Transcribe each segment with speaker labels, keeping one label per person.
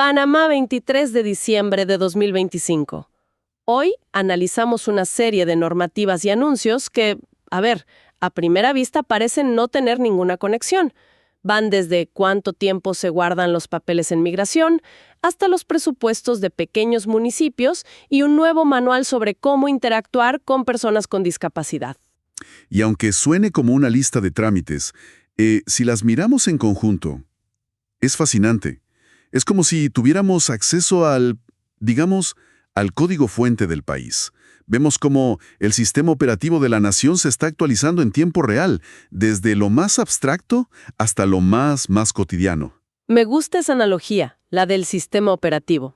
Speaker 1: Panamá, 23 de diciembre de 2025. Hoy analizamos una serie de normativas y anuncios que, a primera vista parecen no tener ninguna conexión. Van desde cuánto tiempo se guardan los papeles en migración, hasta los presupuestos de pequeños municipios y un nuevo manual sobre cómo interactuar con personas con discapacidad.
Speaker 2: Y aunque suene como una lista de trámites, si las miramos en conjunto, es fascinante. Es como si tuviéramos acceso digamos, al código fuente del país. Vemos cómo el sistema operativo de la nación se está actualizando en tiempo real, desde lo más abstracto hasta lo más cotidiano.
Speaker 1: Me gusta esa analogía, la del sistema operativo.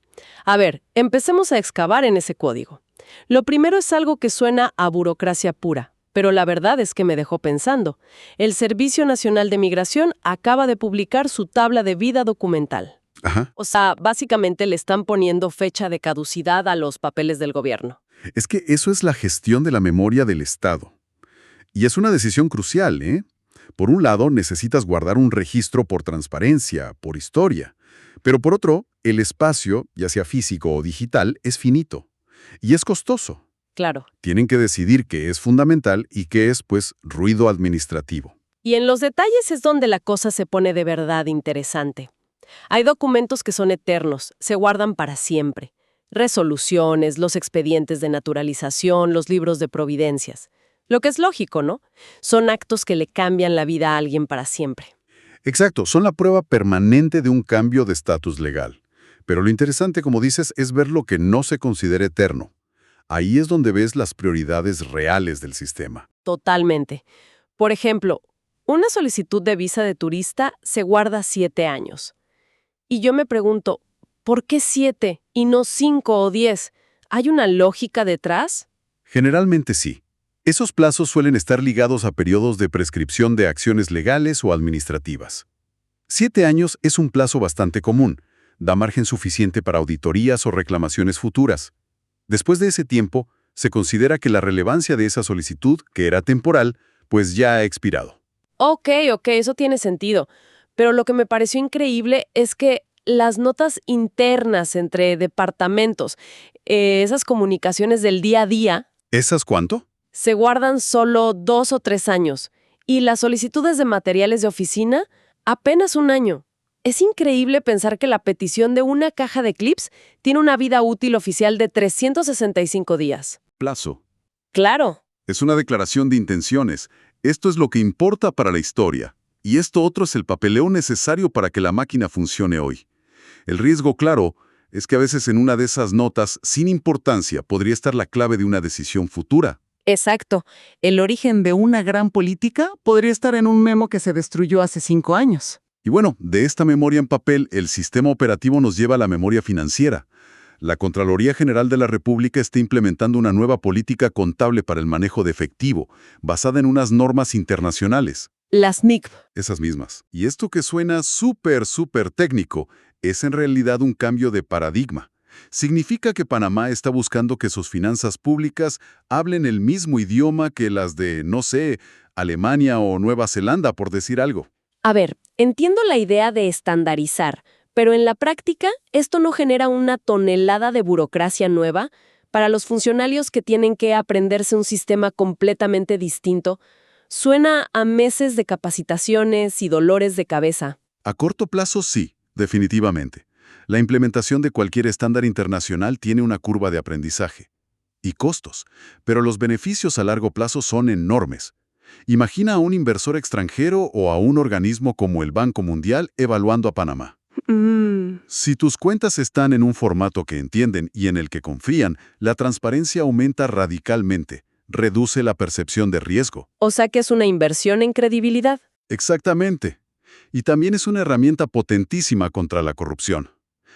Speaker 1: Empecemos a excavar en ese código. Lo primero es algo que suena a burocracia pura, pero la verdad es que me dejó pensando. El Servicio Nacional de Migración acaba de publicar su tabla de vida documental.
Speaker 2: Ajá.
Speaker 1: O sea, básicamente le están poniendo fecha de caducidad a los papeles del gobierno.
Speaker 2: Es que eso es la gestión de la memoria del Estado. Y es una decisión crucial, ¿eh? Por un lado, necesitas guardar un registro por transparencia, por historia. Pero por otro, el espacio, ya sea físico o digital, es finito. Y es costoso.
Speaker 1: Claro.
Speaker 2: Tienen que decidir qué es fundamental y qué es, ruido administrativo.
Speaker 1: Y en los detalles es donde la cosa se pone de verdad interesante. Hay documentos que son eternos, se guardan para siempre. Resoluciones, los expedientes de naturalización, los libros de providencias. Lo que es lógico, ¿no? Son actos que le cambian la vida a alguien para siempre.
Speaker 2: Exacto, son la prueba permanente de un cambio de estatus legal. Pero lo interesante, como dices, es ver lo que no se considera eterno. Ahí es donde ves las prioridades reales del sistema.
Speaker 1: Totalmente. Por ejemplo, una solicitud de visa de turista se guarda 7 años. Y yo me pregunto, ¿por qué 7 y no 5 o 10? ¿Hay una lógica detrás?
Speaker 2: Generalmente sí. Esos plazos suelen estar ligados a periodos de prescripción de acciones legales o administrativas. 7 años es un plazo bastante común. Da margen suficiente para auditorías o reclamaciones futuras. Después de ese tiempo, se considera que la relevancia de esa solicitud, que era temporal, ya ha expirado.
Speaker 1: Ok, eso tiene sentido. Pero lo que me pareció increíble es que las notas internas entre departamentos, esas comunicaciones del día a día,
Speaker 2: ¿Esas cuánto?
Speaker 1: se guardan solo 2 o 3 años. Y las solicitudes de materiales de oficina, apenas 1 año. Es increíble pensar que la petición de una caja de clips tiene una vida útil oficial de 365 días.
Speaker 2: Plazo.
Speaker 1: Claro.
Speaker 2: Es una declaración de intenciones. Esto es lo que importa para la historia. Y esto otro es el papeleo necesario para que la máquina funcione hoy. El riesgo, claro, es que a veces en una de esas notas, sin importancia, podría estar la clave de una decisión futura.
Speaker 3: Exacto. El origen de una gran política podría estar en un memo que se destruyó hace 5 años.
Speaker 2: Y bueno, de esta memoria en papel, el sistema operativo nos lleva a la memoria financiera. La Contraloría General de la República está implementando una nueva política contable para el manejo de efectivo, basada en unas normas internacionales.
Speaker 1: Las NICP.
Speaker 2: Esas mismas. Y esto que suena súper técnico, es en realidad un cambio de paradigma. Significa que Panamá está buscando que sus finanzas públicas hablen el mismo idioma que las de, no sé, Alemania o Nueva Zelanda, por decir algo.
Speaker 1: Entiendo la idea de estandarizar, pero en la práctica, ¿esto no genera una tonelada de burocracia nueva para los funcionarios que tienen que aprenderse un sistema completamente distinto? Suena a meses de capacitaciones y dolores de cabeza.
Speaker 2: A corto plazo, sí, definitivamente. La implementación de cualquier estándar internacional tiene una curva de aprendizaje y costos, pero los beneficios a largo plazo son enormes. Imagina a un inversor extranjero o a un organismo como el Banco Mundial evaluando a Panamá. Si tus cuentas están en un formato que entienden y en el que confían, la transparencia aumenta radicalmente, reduce la percepción de riesgo.
Speaker 1: O sea que es una inversión en credibilidad.
Speaker 2: Exactamente. Y también es una herramienta potentísima contra la corrupción.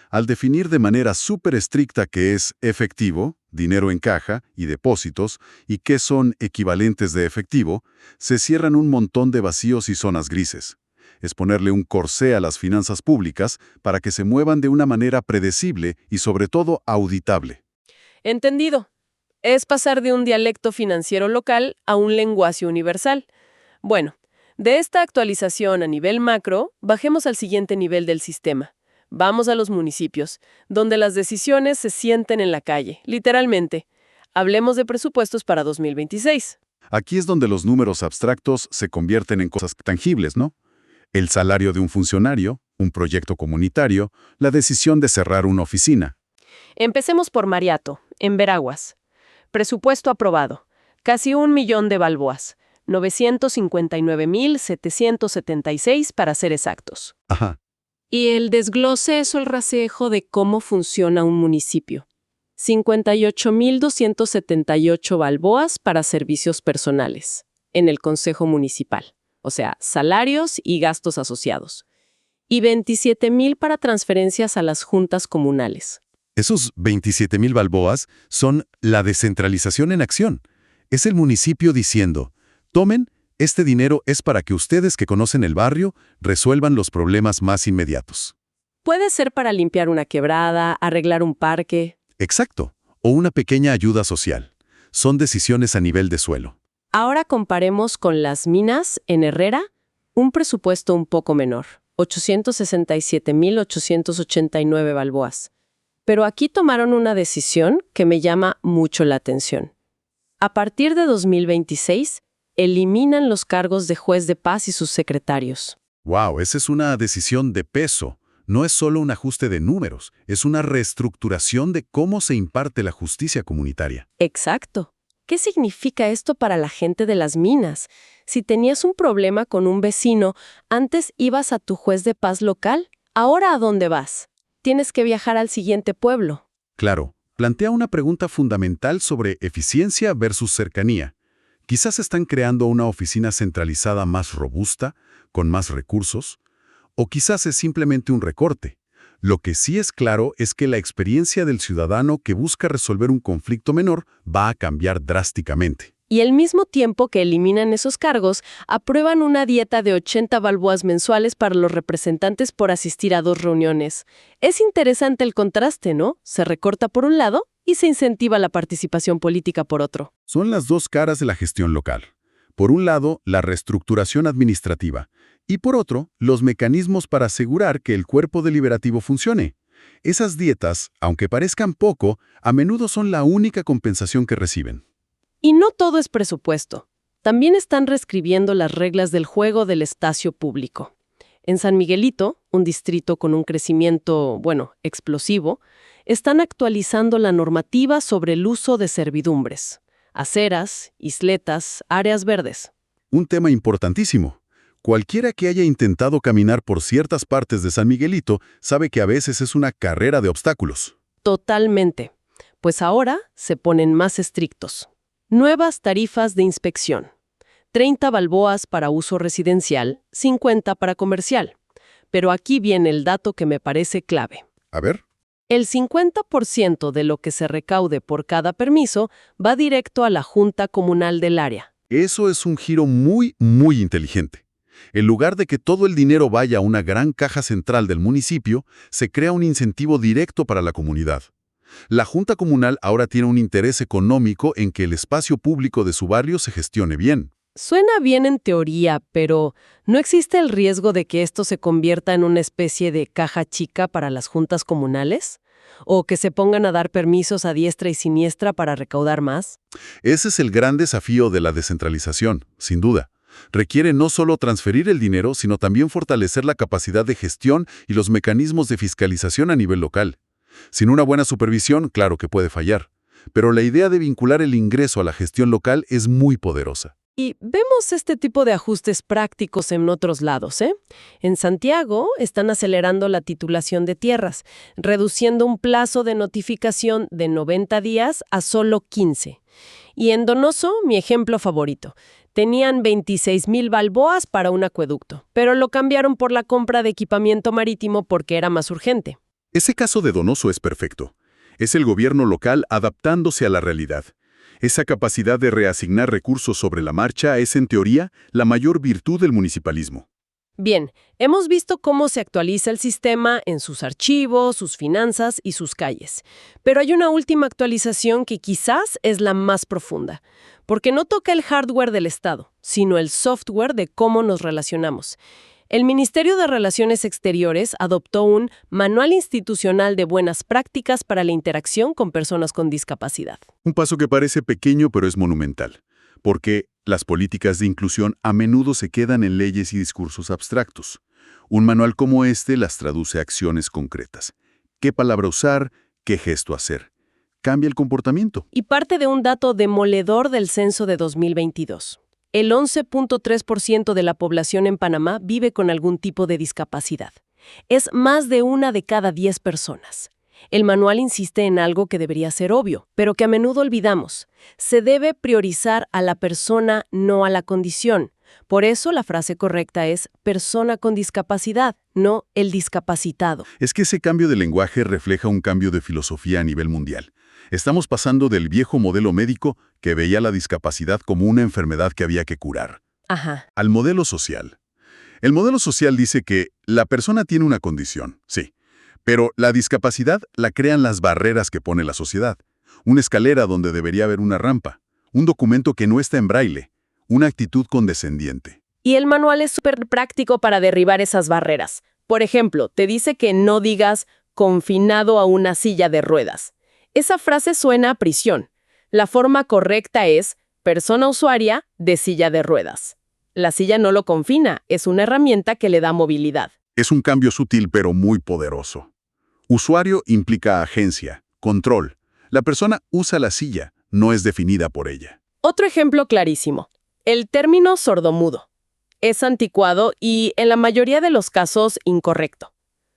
Speaker 2: Al definir de manera súper estricta qué es efectivo, dinero en caja y depósitos, y qué son equivalentes de efectivo, se cierran un montón de vacíos y zonas grises. Es ponerle un corsé a las finanzas públicas para que se muevan de una manera predecible y sobre todo auditable.
Speaker 1: Entendido. Es pasar de un dialecto financiero local a un lenguaje universal. Bueno, de esta actualización a nivel macro, bajemos al siguiente nivel del sistema. Vamos a los municipios, donde las decisiones se sienten en la calle, literalmente. Hablemos de presupuestos para 2026.
Speaker 2: Aquí es donde los números abstractos se convierten en cosas tangibles, ¿no? El salario de un funcionario, un proyecto comunitario, la decisión de cerrar una oficina.
Speaker 1: Empecemos por Mariato, en Veraguas. Presupuesto aprobado. Casi 1 millón de balboas. 959.776 para ser exactos.
Speaker 2: Ajá.
Speaker 1: Y el desglose es el rasejo de cómo funciona un municipio. 58.278 balboas para servicios personales en el Consejo Municipal, o sea, salarios y gastos asociados. Y 27.000 para transferencias a las juntas comunales.
Speaker 4: Esos 27.000 balboas son la descentralización en acción. Es el municipio diciendo, tomen, este dinero es para que ustedes que conocen el barrio resuelvan los problemas más inmediatos.
Speaker 1: Puede ser para limpiar una quebrada, arreglar un parque.
Speaker 4: Exacto, o una pequeña ayuda social. Son decisiones a nivel de suelo.
Speaker 1: Ahora comparemos con las minas en Herrera, un presupuesto un poco menor, 867.889 balboas. Pero aquí tomaron una decisión que me llama mucho la atención. A partir de 2026, eliminan los cargos de juez de paz y sus secretarios.
Speaker 4: ¡Wow! Esa es una decisión de peso. No es solo un ajuste de números, es una reestructuración de cómo se imparte la justicia comunitaria.
Speaker 1: Exacto. ¿Qué significa esto para la gente de las minas? Si tenías un problema con un vecino, antes ibas a tu juez de paz local. ¿Ahora a dónde vas? Tienes que viajar al siguiente pueblo.
Speaker 4: Claro, plantea una pregunta fundamental sobre eficiencia versus cercanía. Quizás están creando una oficina centralizada más robusta, con más recursos, o quizás es simplemente un recorte. Lo que sí es claro es que la experiencia del ciudadano que busca resolver un conflicto menor va a cambiar drásticamente.
Speaker 1: Y al mismo tiempo que eliminan esos cargos, aprueban una dieta de 80 balboas mensuales para los representantes por asistir a 2 reuniones. Es interesante el contraste, ¿no? Se recorta por un lado y se incentiva la participación política por otro.
Speaker 4: Son las dos caras de la gestión local. Por un lado, la reestructuración administrativa, y por otro, los mecanismos para asegurar que el cuerpo deliberativo funcione. Esas dietas, aunque parezcan poco, a menudo son la única compensación que reciben.
Speaker 1: Y no todo es presupuesto. También están reescribiendo las reglas del juego del espacio público. En San Miguelito, un distrito con un crecimiento, explosivo, están actualizando la normativa sobre el uso de servidumbres, aceras, isletas, áreas verdes.
Speaker 4: Un tema importantísimo. Cualquiera que haya intentado caminar por ciertas partes de San Miguelito sabe que a veces es una carrera de obstáculos.
Speaker 1: Totalmente. Pues ahora se ponen más estrictos. Nuevas tarifas de inspección. 30 balboas para uso residencial, 50 para comercial. Pero aquí viene el dato que me parece clave.
Speaker 4: A ver.
Speaker 1: El 50% de lo que se recaude por cada permiso va directo a la Junta Comunal del área.
Speaker 4: Eso es un giro muy, muy inteligente. En lugar de que todo el dinero vaya a una gran caja central del municipio, se crea un incentivo directo para la comunidad. La Junta Comunal ahora tiene un interés económico en que el espacio público de su barrio se gestione bien.
Speaker 1: Suena bien en teoría, pero ¿no existe el riesgo de que esto se convierta en una especie de caja chica para las juntas comunales? ¿O que se pongan a dar permisos a diestra y siniestra para recaudar más?
Speaker 4: Ese es el gran desafío de la descentralización, sin duda. Requiere no solo transferir el dinero, sino también fortalecer la capacidad de gestión y los mecanismos de fiscalización a nivel local. Sin una buena supervisión, claro que puede fallar, pero la idea de vincular el ingreso a la gestión local es muy poderosa.
Speaker 1: Y vemos este tipo de ajustes prácticos en otros lados, ¿eh? En Santiago están acelerando la titulación de tierras, reduciendo un plazo de notificación de 90 días a solo 15. Y en Donoso, mi ejemplo favorito, tenían 26.000 balboas para un acueducto, pero lo cambiaron por la compra de equipamiento marítimo porque era más urgente.
Speaker 4: Ese caso de Donoso es perfecto. Es el gobierno local adaptándose a la realidad. Esa capacidad de reasignar recursos sobre la marcha es, en teoría, la mayor virtud del municipalismo.
Speaker 1: Bien, hemos visto cómo se actualiza el sistema en sus archivos, sus finanzas y sus calles. Pero hay una última actualización que quizás es la más profunda, porque no toca el hardware del Estado, sino el software de cómo nos relacionamos. El Ministerio de Relaciones Exteriores adoptó un Manual Institucional de Buenas Prácticas para la Interacción con Personas con Discapacidad.
Speaker 2: Un paso que parece pequeño pero es monumental, porque las políticas de inclusión a menudo se quedan en leyes y discursos abstractos. Un manual como este las traduce a acciones concretas. ¿Qué palabra usar? ¿Qué gesto hacer? Cambia el comportamiento.
Speaker 1: Y parte de un dato demoledor del censo de 2022. El 11.3% de la población en Panamá vive con algún tipo de discapacidad. Es más de 1 de cada 10 personas. El manual insiste en algo que debería ser obvio, pero que a menudo olvidamos. Se debe priorizar a la persona, no a la condición. Por eso la frase correcta es persona con discapacidad, no el discapacitado.
Speaker 2: Es que ese cambio de lenguaje refleja un cambio de filosofía a nivel mundial. Estamos pasando del viejo modelo médico que veía la discapacidad como una enfermedad que había que curar, al modelo social. El modelo social dice que la persona tiene una condición, sí, pero la discapacidad la crean las barreras que pone la sociedad. Una escalera donde debería haber una rampa, un documento que no está en braille, una actitud condescendiente.
Speaker 1: Y el manual es súper práctico para derribar esas barreras. Por ejemplo, te dice que no digas confinado a una silla de ruedas. Esa frase suena a prisión. La forma correcta es persona usuaria de silla de ruedas. La silla no lo confina, es una herramienta que le da movilidad.
Speaker 2: Es un cambio sutil pero muy poderoso. Usuario implica agencia, control. La persona usa la silla, no es definida por ella.
Speaker 1: Otro ejemplo clarísimo. El término sordomudo. Es anticuado y, en la mayoría de los casos, incorrecto.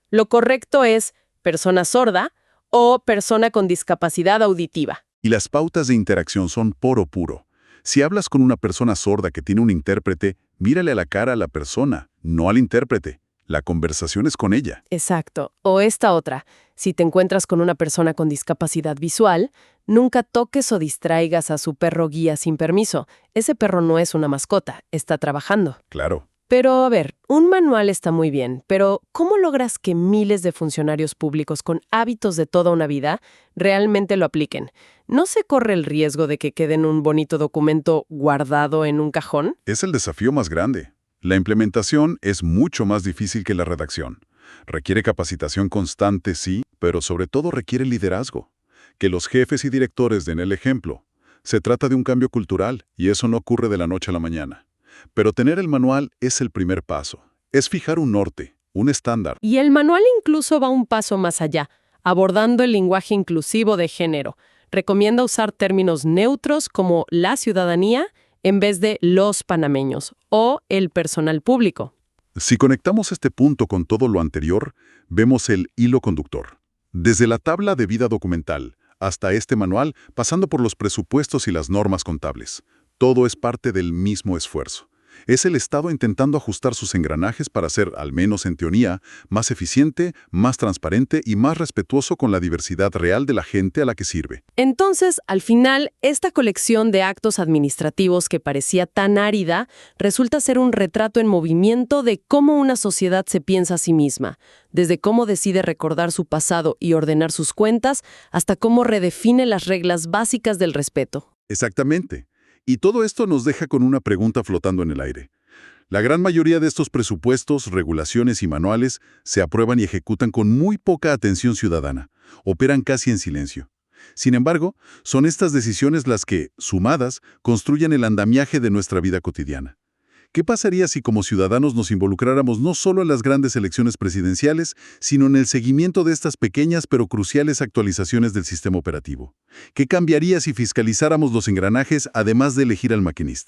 Speaker 1: Lo correcto es persona sorda o persona con discapacidad auditiva.
Speaker 2: Y las pautas de interacción son poro puro. Si hablas con una persona sorda que tiene un intérprete, mírale a la cara a la persona, no al intérprete. La conversación es con ella.
Speaker 1: Exacto. O esta otra. Si te encuentras con una persona con discapacidad visual, nunca toques o distraigas a su perro guía sin permiso. Ese perro no es una mascota, está trabajando.
Speaker 2: Claro.
Speaker 1: Pero, a ver, un manual está muy bien, pero ¿cómo logras que miles de funcionarios públicos con hábitos de toda una vida realmente lo apliquen? ¿No se corre el riesgo de que quede en un bonito documento guardado en un cajón?
Speaker 2: Es el desafío más grande. La implementación es mucho más difícil que la redacción. Requiere capacitación constante, sí, pero sobre todo requiere liderazgo. Que los jefes y directores den el ejemplo. Se trata de un cambio cultural y eso no ocurre de la noche a la mañana. Pero tener el manual es el primer paso. Es fijar un norte, un estándar.
Speaker 1: Y el manual incluso va un paso más allá, abordando el lenguaje inclusivo de género. Recomienda usar términos neutros como la ciudadanía en vez de los panameños o el personal público.
Speaker 2: Si conectamos este punto con todo lo anterior, vemos el hilo conductor. Desde la tabla de vida documental hasta este manual, pasando por los presupuestos y las normas contables. Todo es parte del mismo esfuerzo. Es el Estado intentando ajustar sus engranajes para ser, al menos en teoría, más eficiente, más transparente y más respetuoso con la diversidad real de la gente a la que sirve.
Speaker 1: Entonces, al final, esta colección de actos administrativos que parecía tan árida resulta ser un retrato en movimiento de cómo una sociedad se piensa a sí misma, desde cómo decide recordar su pasado y ordenar sus cuentas, hasta cómo redefine las reglas básicas del respeto.
Speaker 2: Exactamente. Y todo esto nos deja con una pregunta flotando en el aire. La gran mayoría de estos presupuestos, regulaciones y manuales se aprueban y ejecutan con muy poca atención ciudadana. Operan casi en silencio. Sin embargo, son estas decisiones las que, sumadas, construyen el andamiaje de nuestra vida cotidiana. ¿Qué pasaría si como ciudadanos nos involucráramos no solo en las grandes elecciones presidenciales, sino en el seguimiento de estas pequeñas pero cruciales actualizaciones del sistema operativo? ¿Qué cambiaría si fiscalizáramos los engranajes además de elegir al maquinista?